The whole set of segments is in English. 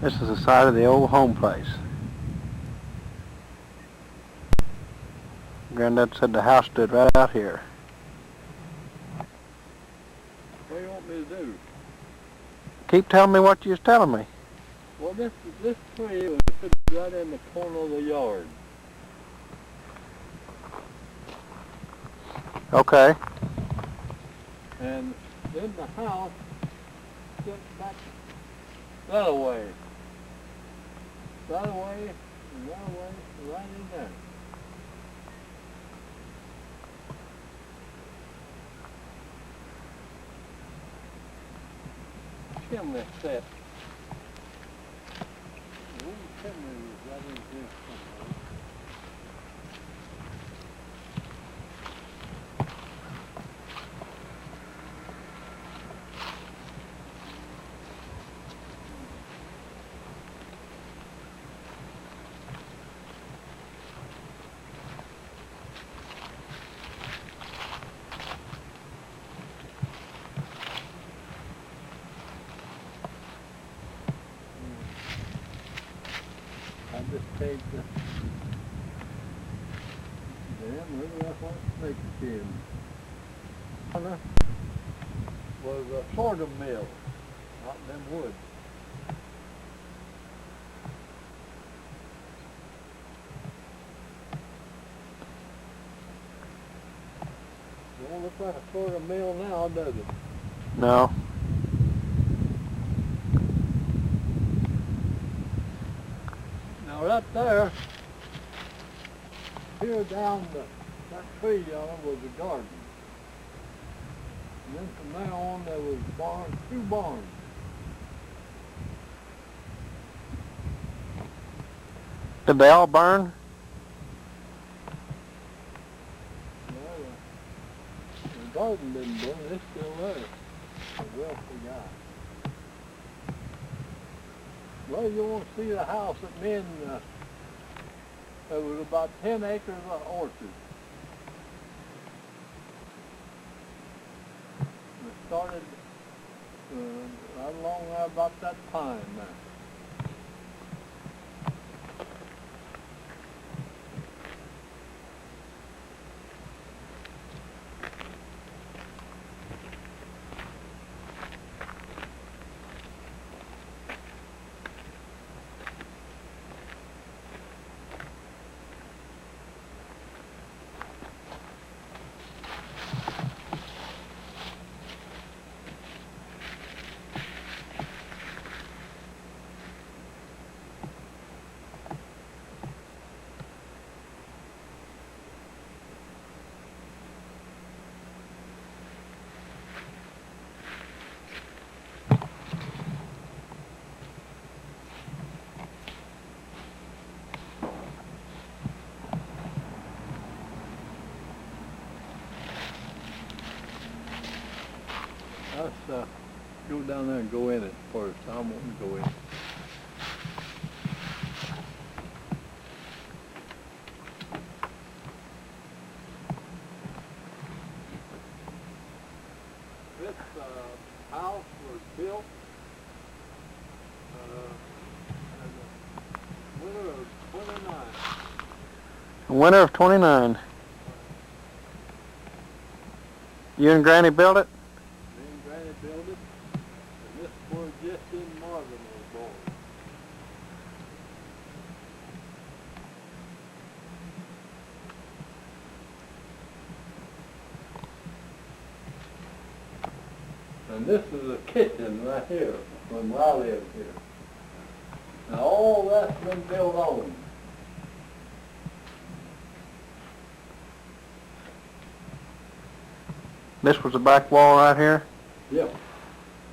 This is the site of the old home place. Granddad said the house stood right out here. What do you want me to do? Keep telling me what you was telling me. Well, this tree was right in the corner of the yard. Okay. And then the house sits back that way. That way, and that way, right in there. Chimney set. The old chimney was right in here somewhere. I just take the maybe that's what snake skin. Was a sorghum mill out in them woods. It don't look like a sorghum mill now, does it? No. Now right there, here down that tree was a garden. And then from there on there was barns, 2 barns. Did they all burn? Well, the garden didn't burn, it's still there. A wealthy guy. Well, you want to see the house that me and there was about 10 acres of orchard. It started right along there about that time there. Let's go down there and go in it first. I want to go in. This house was built in the winter of 29. Winter of 29. You and Granny built it? Me and Granny built it, and this was just in Marvin was born. And this is a kitchen right here, when I lived here. Now all that's been built on. This was the back wall right here? Yeah.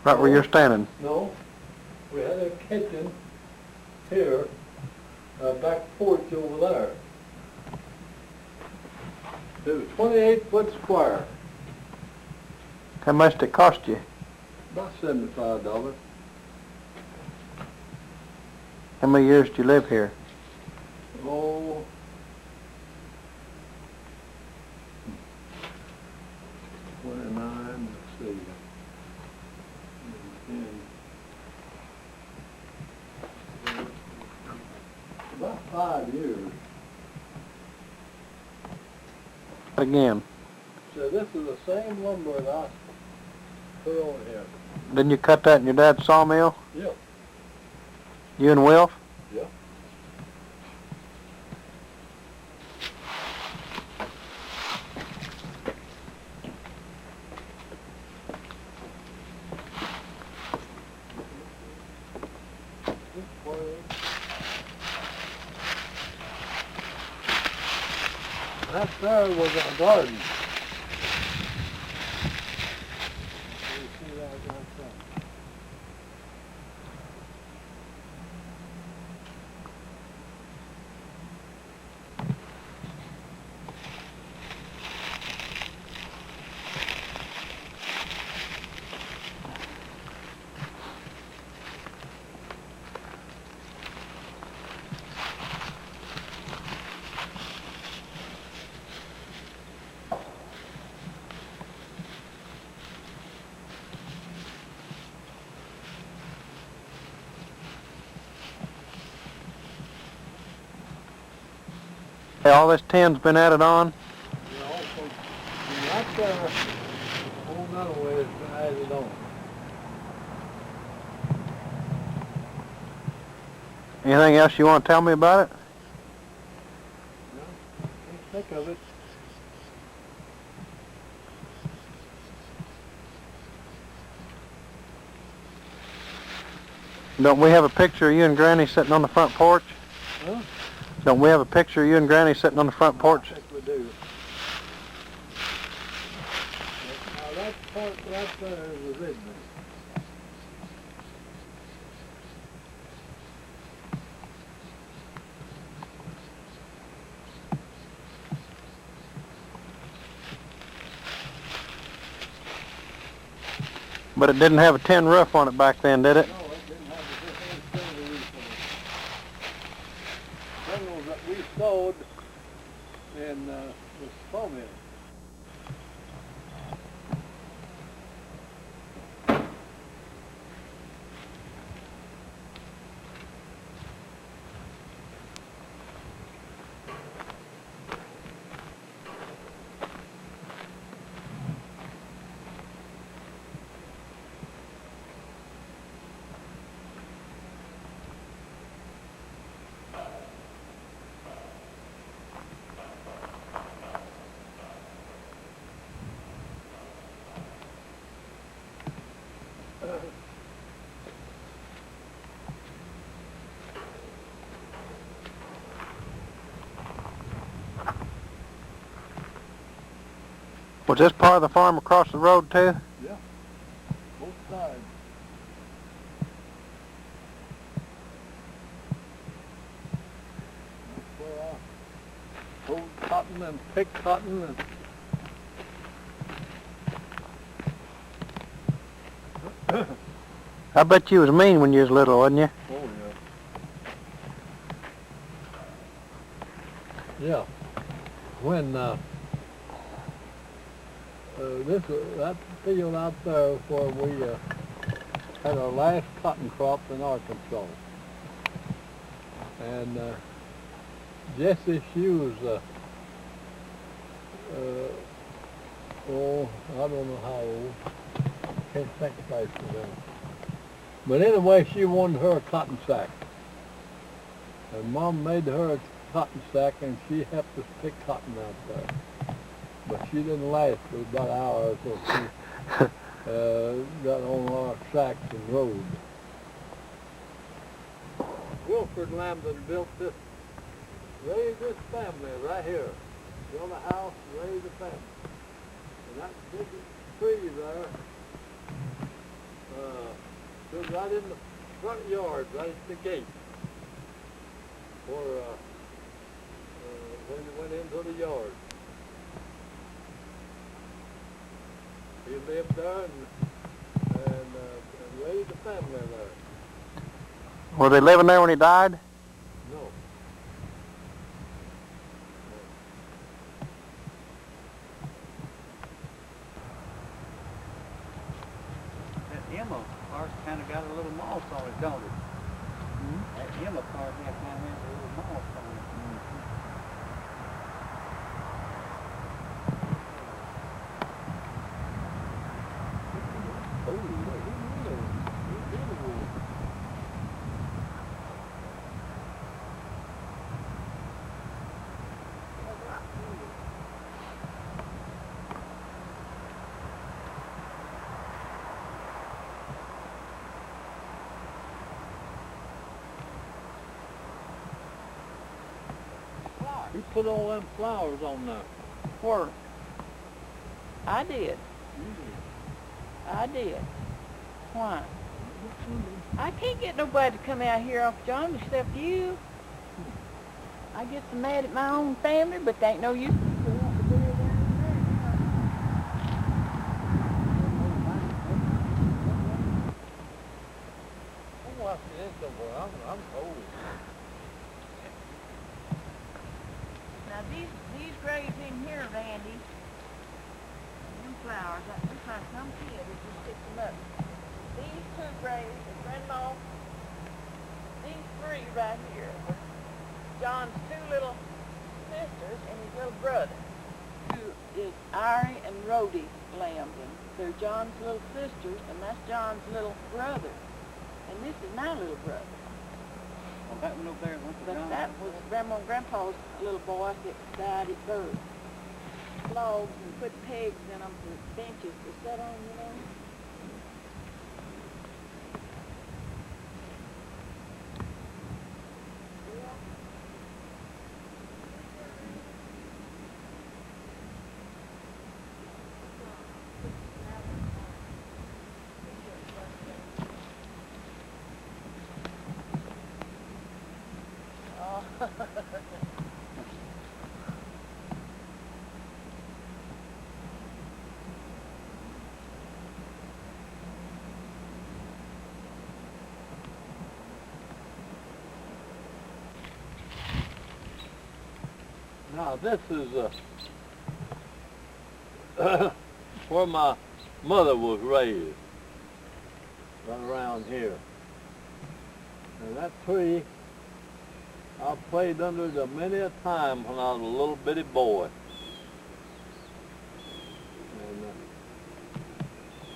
Right where you're standing? No, we had a kitchen here, a back porch over there. It was 28 foot square, How much did it cost you? about $75. How many years did you live here? Oh, let's see. 5 years. Again, So this is the same lumber that I put on here. didn't you cut that in your dad's sawmill? Yep. You and Wilf? Yep. That there was our garden. You see that right there? Hey, all this tin's been added on? Yeah, also, right there, on that way, it's been added on. Anything else you want to tell me about it? No, can't think of it. Don't we have a picture of you and Granny sitting on the front porch? Huh? Don't we have a picture of you and Granny sitting on the front porch? I think we do. Now that part right there is the business. But it didn't have a tin roof on it back then, did it? No, it didn't have the different roof on it. Shingles that we sewed in the sawmill. Was this part of the farm across the road too? Yeah, both sides. That's where I pulled cotton and picked cotton and I bet you was mean when you was little, wasn't you? oh yeah. Yeah. When that field out there where we had our last cotton crop in Arkansas, and Jessie, she was oh, I don't know how old. Can't think right now. But anyway, she wanted her a cotton sack. And Mom made her a cotton sack, and she helped us pick cotton out there. But she didn't last for about an hour until she got on our sacks and rode. Wilford Lambdin built this, raised this family right here. Built a house, raised a family. And that big tree there stood right in the front yard, right at the gate, where when you went into the yard. He lived there and raised a family there. Were they living there when he died? No. That Emma ours kind of got a little moss on it, don't it? That yellow part has now has a little moss on it. You put all them flowers on there. Where? I did. I did. Why? I can't get nobody to come out here off John except you. I get so mad at my own family, but they ain't no use. I'm old. Now these graves in here, Randy, them flowers, that looks like some kid that just picked them up. These two graves, the grandma, these three right here, were John's two little sisters and his little brother, who is Ari and Rhodey Lambdin. They're John's little sisters, and that's John's little brother. And this is my little brother. Well, that one over there, what's But that was Grandma and Grandpa's little boy that died at birth. Logs and put pegs in them for benches to sit on, you know. Now this is where my mother was raised, right around here. And that tree, I played under it many a time when I was a little bitty boy. And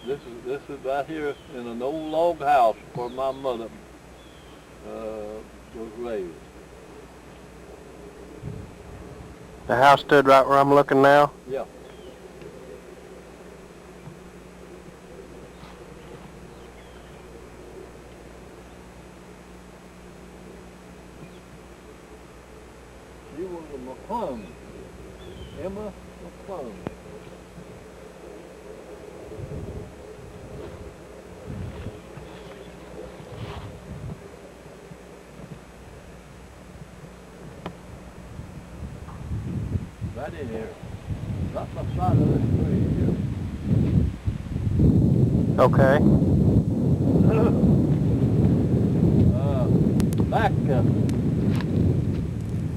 this is right here in an old log house where my mother was raised. The house stood right where I'm looking now. Yeah. She was a McClung, Emma McClung. Right in here, right beside of this tree here. Okay. Back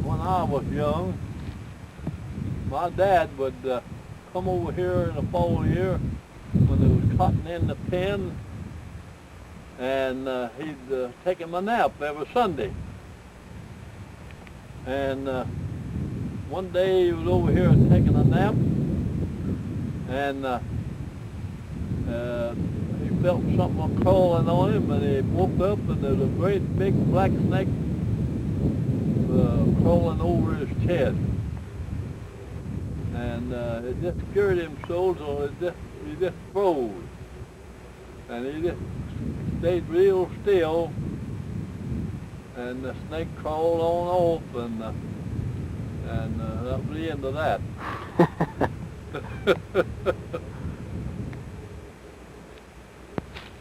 when I was young, my dad would come over here in the fall year when there was cotton in the pen, and he'd take him a nap every Sunday. And one day he was over here taking a nap, and he felt something crawling on him, and he woke up, and there was a great big black snake crawling over his chest. And it just scared him so he just froze. And he just stayed real still, and the snake crawled on off, and that was the end of that.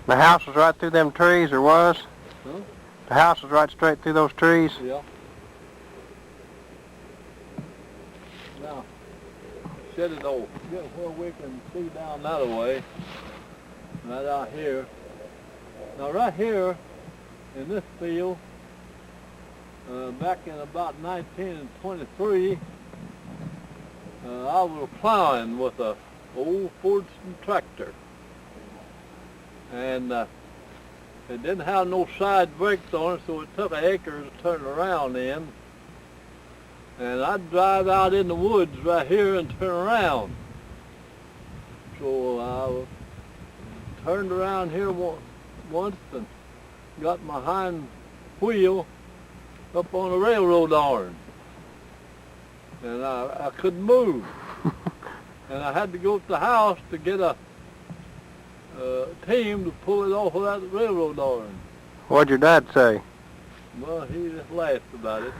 The house was right through them trees, or was? Huh? The house was right straight through those trees? Yeah. Now, set it off. Get where we can see down that way. Right out here. Now right here, in this field, back in about 1923, I was plowing with a old Fordson tractor. And It didn't have no side brakes on it, so it took an acre to turn around in. And I'd drive out in the woods right here and turn around. So I turned around here once and got my hind wheel up on a railroad arm. And I couldn't move. And I had to go to the house to get a team to pull it off of that railroad arm. What'd your dad say? Well, he just laughed about it.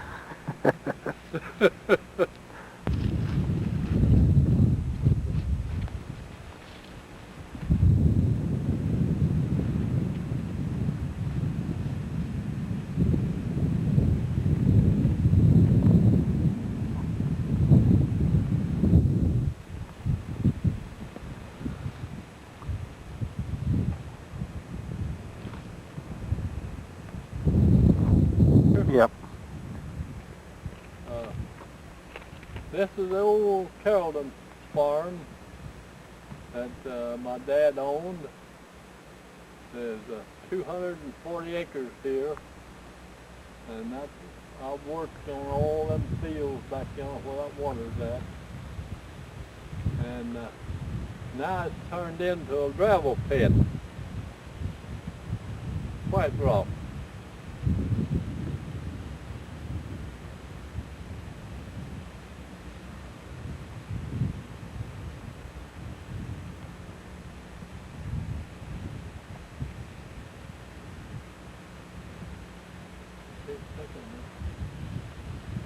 Yep. This is the old Carrollton farm that my dad owned. There's 240 acres here, and I've worked on all them fields back there where that water's at. And now it's turned into a gravel pit. Quite rough.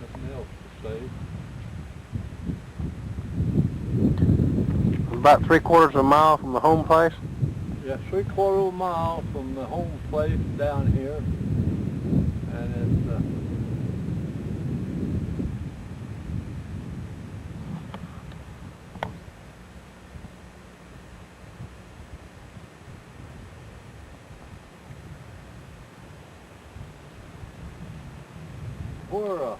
Nothing else to say. About 3/4 of a mile from the home place? Yeah, 3/4 of a mile from the home place down here. And it's where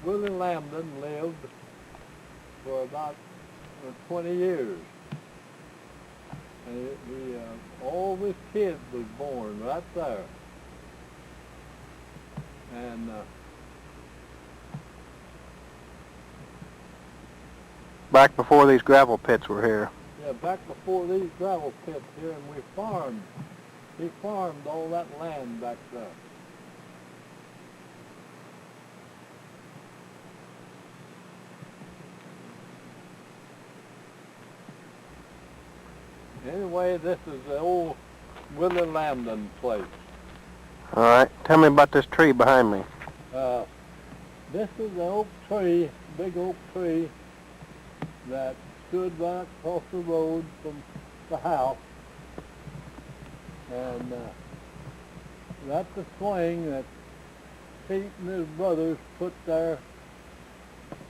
Willie Lambdin lived for about 20 years. And all his kids was born right there. And Back before these gravel pits were here. yeah, back before these gravel pits here, and we farmed. He farmed all that land back there. Anyway, this is the old Willie Lambdin place. All right. Tell me about this tree behind me. This is the oak tree, big oak tree, that stood right across the road from the house. And that's the swing that Pete and his brothers put there.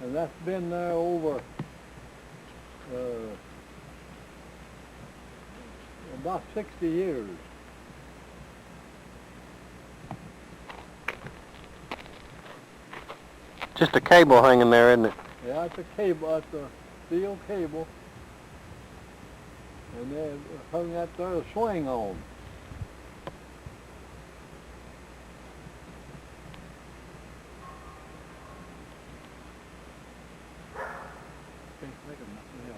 And that's been there over about 60 years. Just a cable hanging there, isn't it? Yeah, it's a cable, it's a steel cable. And they hung that there to swing on. Can't think of nothing else.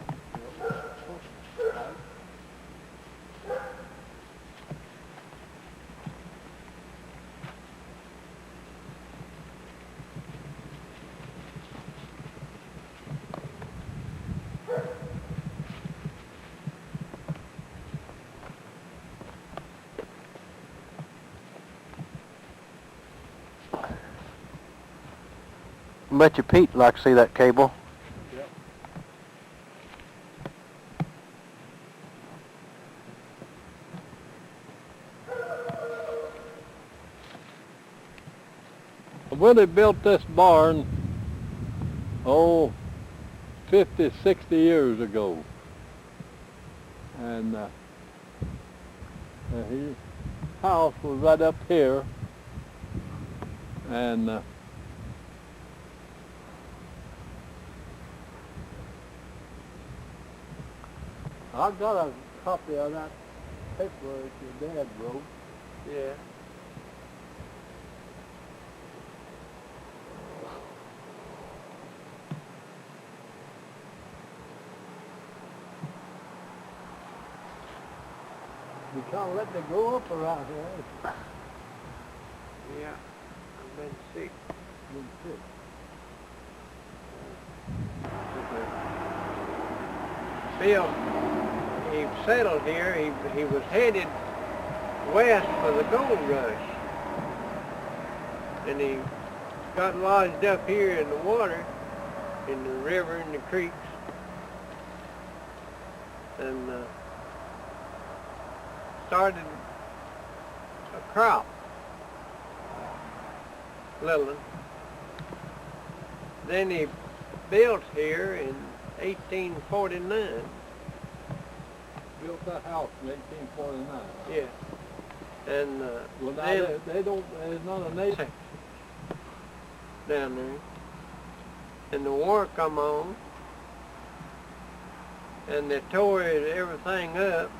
I bet you Pete would like to see that cable. Yep. When they built this barn, 50, 60 years ago. And his house was right up here. And I got a copy of that paper that your dad wrote. Yeah. You can't let them grow up around here. Yeah. I've been sick. Been sick. Bill, he settled here. He was headed west for the gold rush. And he got lodged up here in the water, in the river and the creeks. And started a crop, little one. Then he built here in 1849. Built that house in 1849. Yeah. And Well, now then they don't, there's not a native. down there. And the war come on, and they tore everything up,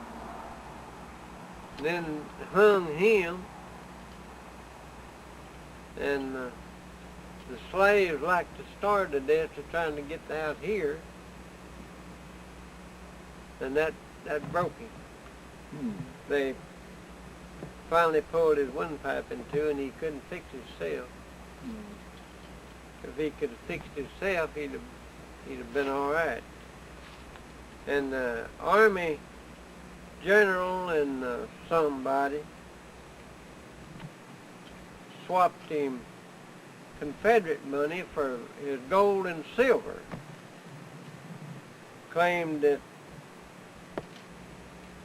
then hung him, and the slaves like to starve to death to trying to get out here, and that broke him. They finally pulled his windpipe in two, and he couldn't fix himself. If he could have fixed himself, he'd have been all right. And the Army general and somebody swapped him Confederate money for his gold and silver. Claimed that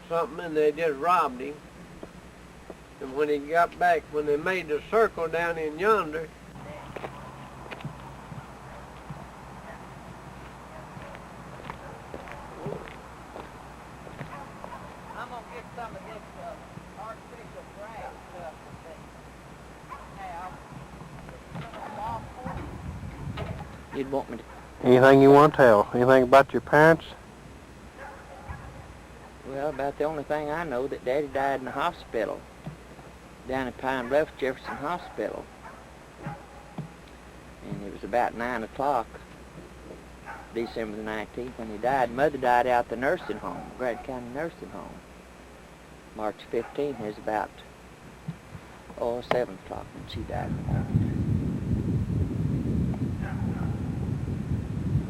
something, and they just robbed him. And when he got back, when they made the circle down in yonder, I'm gonna get some of this artificial grass stuff that they have. You'd want me to? anything you want to tell? Anything about your parents? Well, about the only thing I know, that Daddy died in the hospital, down at Pine Bluff Jefferson Hospital. And it was about 9 o'clock, December the 19th, when he died. Mother died out at the nursing home, Grandad County nursing home. March 15th is about, 7 o'clock when she died.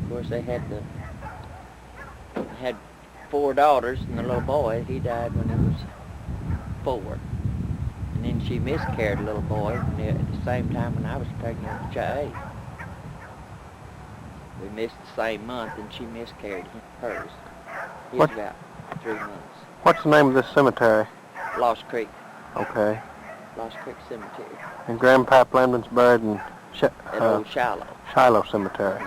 Of course, they had 4 daughters and the little boy. He died when he was 4. And then she miscarried a little boy at the same time when I was pregnant with Jay. We missed the same month, and she miscarried hers. He was about 3 months. What's the name of this cemetery? Lost Creek. Okay. Lost Creek Cemetery. And Grandpap Lambdin's buried in At Old Shiloh. Shiloh Cemetery.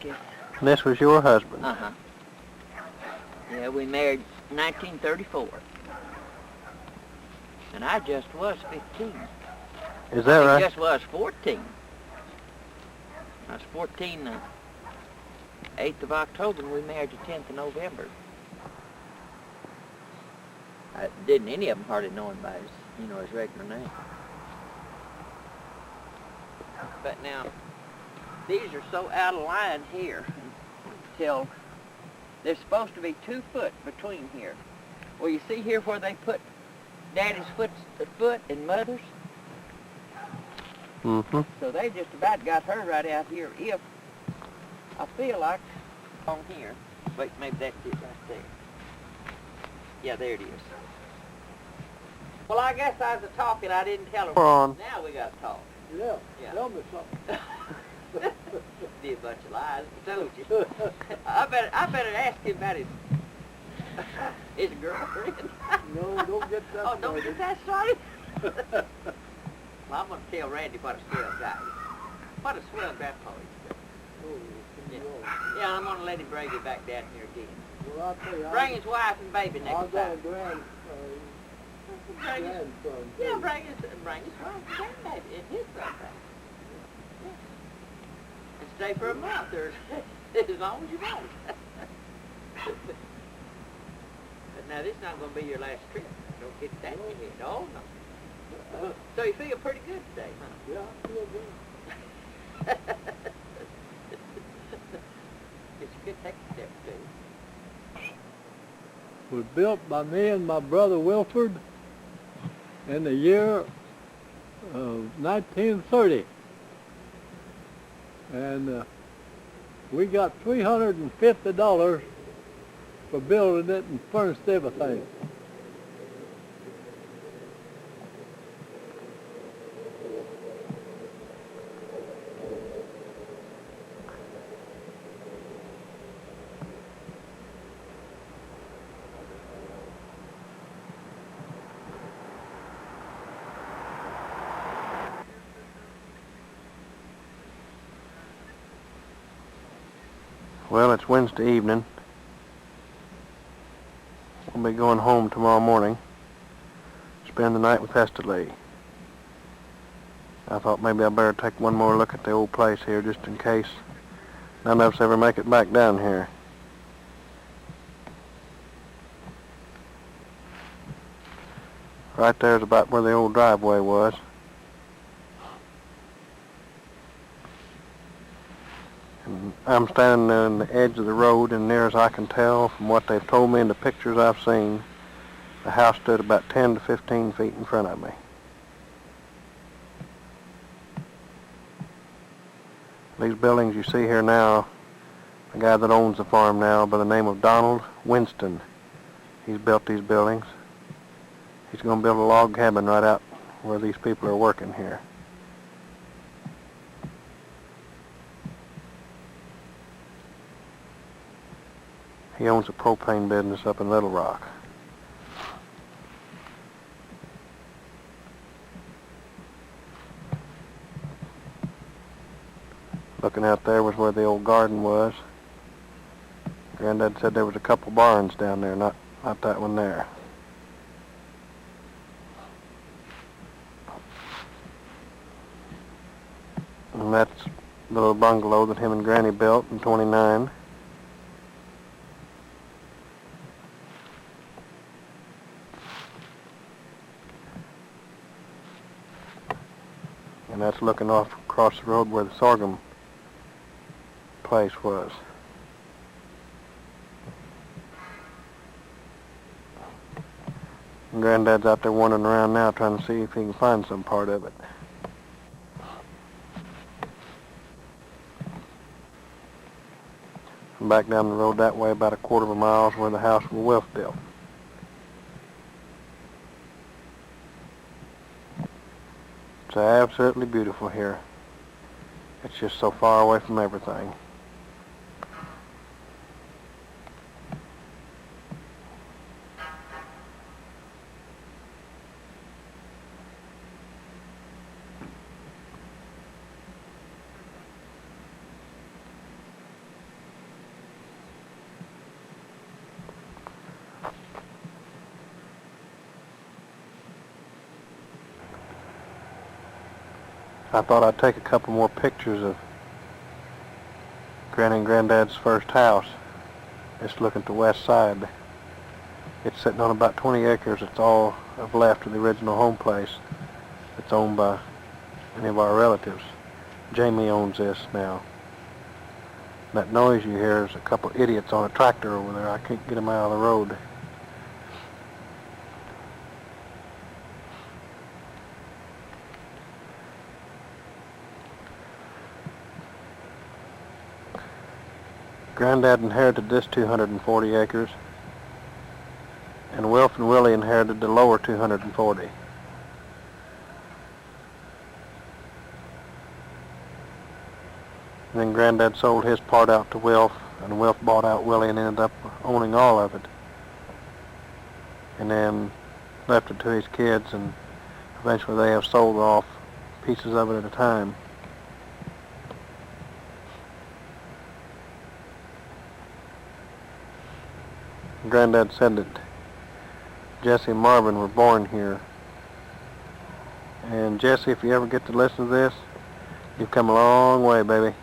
And this was your husband? Uh-huh. Yeah, we married in 1934. And I just was 15. Is that right? I just was 14. I was 14 the 8th of October, and we married the 10th of November. I didn't any of them hardly know him by his regular name. But now, these are so out of line here till there's supposed to be 2 foot between here. Well, you see here where they put Daddy's foot and Mother's? Mm-hmm. So they just about got her right out here. If I feel like on here, wait, maybe that's it right there. Yeah, there it is. Well, I guess I was talking. I didn't tell her. We're on. Now we got to talk. Yeah, Yeah. tell me something. Did a bunch of lies. I told you. I better ask him about his girlfriend. No, don't get that Oh, don't started. get that started. Well, I'm going to tell Randy what a swell guy is. What a swell grandpa is. Oh, Yeah. yeah. Yeah, I'm going to let him bring it back down here again. Well, I'll tell you, Bring his wife and baby I next got a time. grandson. Yeah, bring his wife and grandbaby and his grandbaby. Yeah. And stay for a month or as long as you want. But now this is not going to be your last trip. Don't get that in your head. Oh, no. So you feel pretty good today, huh? Yeah, I feel good. It's a good next step, too. Was built by me and my brother Wilford in the year of 1930. And we got $350 for building it and furnished everything. Well, it's Wednesday evening. We'll be going home tomorrow morning. Spend the night with Hester Lee. I thought maybe I better take one more look at the old place here just in case none of us ever make it back down here. Right there's about where the old driveway was. And I'm standing on the edge of the road, and near as I can tell from what they've told me and the pictures I've seen, the house stood about 10 to 15 feet in front of me. These buildings you see here now, the guy that owns the farm now by the name of Donald Winston, he's built these buildings. He's going to build a log cabin right out where these people are working here. He owns a propane business up in Little Rock. Looking out there was where the old garden was. Grandad said there was a couple barns down there, not that one there. And that's the little bungalow that him and Granny built in '29. And that's looking off across the road where the sorghum place was. And Granddad's out there wandering around now trying to see if he can find some part of it. And back down the road that way about a quarter of a mile is where the house where Wilf built. It's absolutely beautiful here. It's just so far away from everything. I thought I'd take a couple more pictures of Granny and Granddad's first house. It's looking at the west side. It's sitting on about 20 acres. It's all of left of the original home place. It's owned by any of our relatives. Jamie owns this now. That noise you hear is a couple idiots on a tractor over there. I can't get them out of the road. Grandad inherited this 240 acres, and Wilf and Willie inherited the lower 240. And then Grandad sold his part out to Wilf, and Wilf bought out Willie and ended up owning all of it. And then left it to his kids, and eventually they have sold off pieces of it at a time. Grandad said that Jesse and Marvin were born here. And Jesse, if you ever get to listen to this, you've come a long way, baby.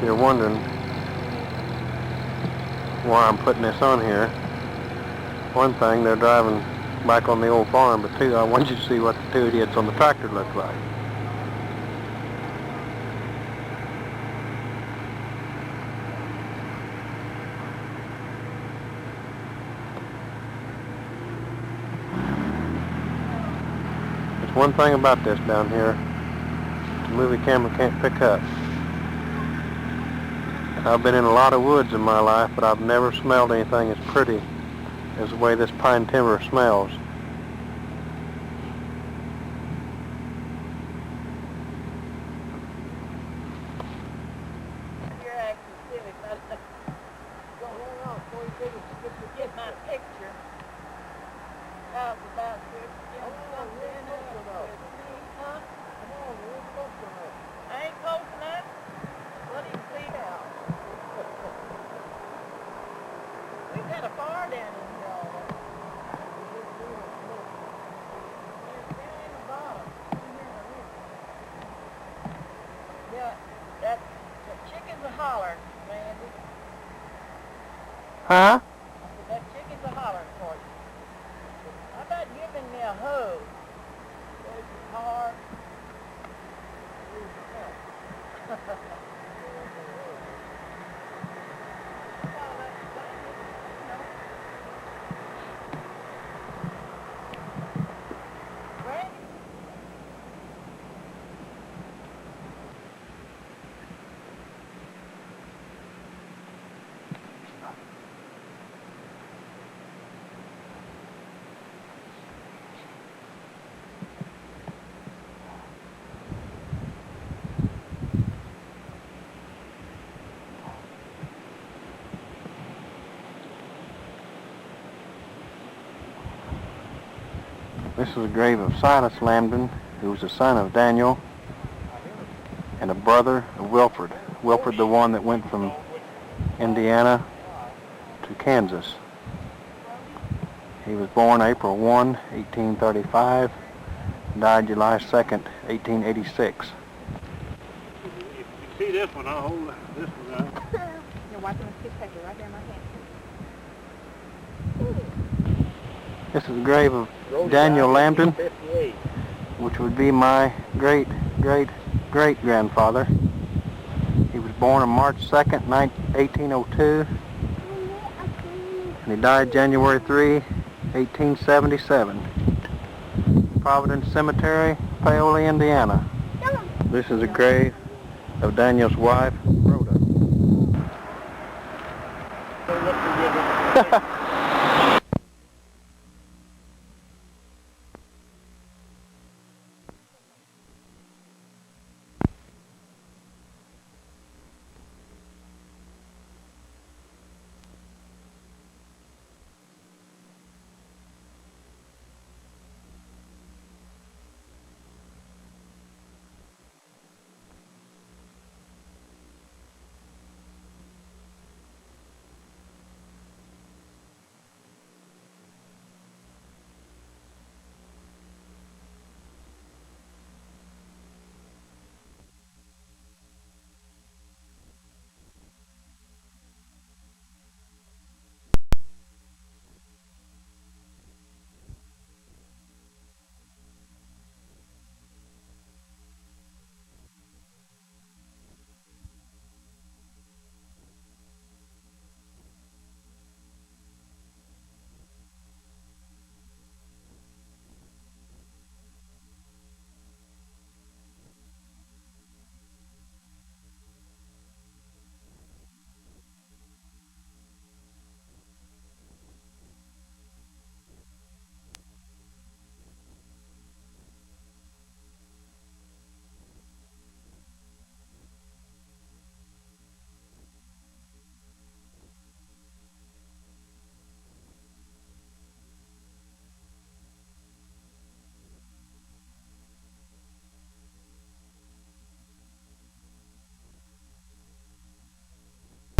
you're wondering why I'm putting this on here, one thing, they're driving back on the old farm, but two, I wanted you to see what the two idiots on the tractor look like. There's one thing about this down here the movie camera can't pick up. I've been in a lot of woods in my life, but I've never smelled anything as pretty as the way this pine timber smells. You're acting silly, but go hold on before you get my picture. How's about this? Huh? I ain't close enough? What do you see now? We've got a fire down in here already. It's down in the bottom. Yeah, that chicken's a holler, Randy. Huh? That chicken's a holler for you. How about giving me a hug? There's your car. Here's your car. This is the grave of Silas Lambdin, who was the son of Daniel and a brother of Wilford. Wilford, the one that went from Indiana to Kansas. He was born April 1, 1835, died July 2nd, 1886. You see this one, I'll hold this one out. You're watching this piece of paper right there in my hand. This is the grave of Daniel Lambdin, which would be my great-great-great-grandfather. He was born on March 2nd, 1802, and he died January 3, 1877. Providence Cemetery, Paoli, Indiana. This is a grave of Daniel's wife, Rhoda.